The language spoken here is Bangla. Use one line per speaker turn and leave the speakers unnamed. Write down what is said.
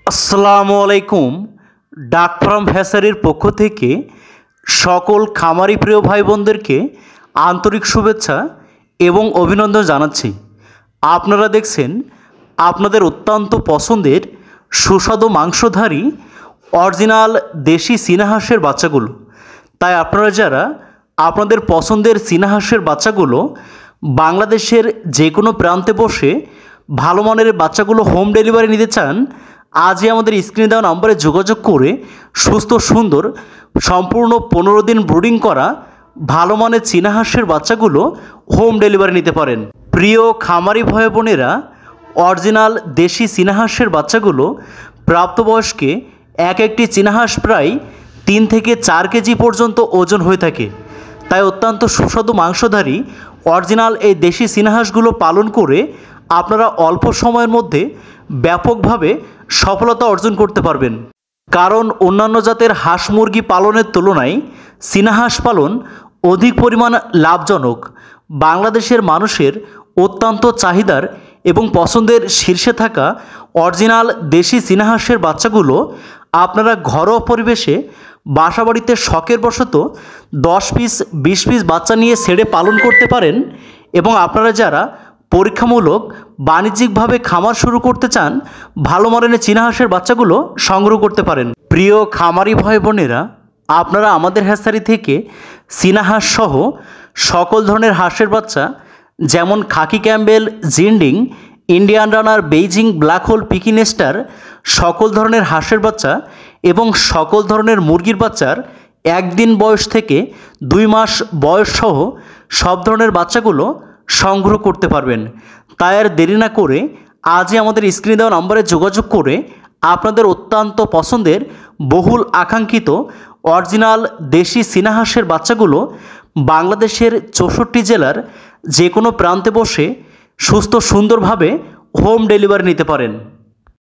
আসসালামু আলাইকুম। ডাক ফার্ম হ্যাসারির পক্ষ থেকে সকল খামারি প্রিয় ভাই বোনদেরকে আন্তরিক শুভেচ্ছা এবং অভিনন্দন জানাচ্ছি। আপনারা দেখছেন আপনাদের অত্যন্ত পছন্দের সুস্বাদু মাংসধারী অরিজিনাল দেশি চীনা হাঁসের বাচ্চাগুলো। তাই আপনারা যারা আপনাদের পছন্দের চীনা হাঁসের বাচ্চাগুলো বাংলাদেশের যে কোনো প্রান্তে বসে ভালো মানের বাচ্চাগুলো হোম ডেলিভারি নিতে চান, আজই আমাদের স্ক্রিনে দেওয়া নম্বরে যোগাযোগ করে সুস্থ সুন্দর সম্পূর্ণ 15 দিন ব্রুডিং করা ভালো মানের চীনা হাঁসের বাচ্চাগুলো হোম ডেলিভারি নিতে পারেন। প্রিয় খামারি ভাই বোনেরা, অরিজিনাল দেশি চীনা হাঁসের বাচ্চাগুলো প্রাপ্তবয়স্কে একটি চীনা হাঁস প্রায় 3 থেকে 4 কেজি পর্যন্ত ওজন হয়ে থাকে। তাই অত্যন্ত সুস্বাদু মাংসধারী অরিজিনাল এই দেশি চীনা হাঁসগুলো পালন করে আপনারা অল্প সময়ের মধ্যে ব্যাপকভাবে সফলতা অর্জন করতে পারবেন। কারণ অন্যান্য জাতের হাঁস মুরগি পালনের তুলনায় চীনা হাঁস পালন অধিক পরিমাণ লাভজনক। বাংলাদেশের মানুষের অত্যন্ত চাহিদার এবং পছন্দের শীর্ষে থাকা অরিজিনাল দেশি চীনা হাঁসের বাচ্চাগুলো আপনারা ঘরোয়া পরিবেশে বাসাবাড়িতে শখের বশত 10 পিস 20 পিস বাচ্চা নিয়ে ছেড়ে পালন করতে পারেন। এবং আপনারা যারা পরীক্ষামূলক বাণিজ্যিকভাবে খামার শুরু করতে চান, ভালো মানের চীনা হাঁসের বাচ্চাগুলো সংগ্রহ করতে পারেন। প্রিয় খামারি ভাই বোনেরা, আপনারা আমাদের হ্যাচারি থেকে চীনা হাঁস সহ সকল ধরনের হাঁসের বাচ্চা যেমন khaki Campbell, Jinding, Indian runner, Beijing black hole, পিকিনেস্টার সকল ধরনের হাঁসের বাচ্চা এবং সকল ধরনের মুরগির বাচ্চার 1 দিন বয়স থেকে 2 মাস বয়স সহ সব ধরনের বাচ্চাগুলো সংগ্রহ করতে পারবেন। তাই আর দেরি না করে আজই আমাদের স্ক্রিনে দেওয়া নম্বরে যোগাযোগ করে আপনাদের অত্যন্ত পছন্দের বহুল আকাঙ্ক্ষিত অরিজিনাল দেশি চীনা হাঁসের বাচ্চাগুলো বাংলাদেশের 64 জেলার যে কোনো প্রান্তে বসে সুস্থ সুন্দরভাবে হোম ডেলিভারি নিতে পারেন।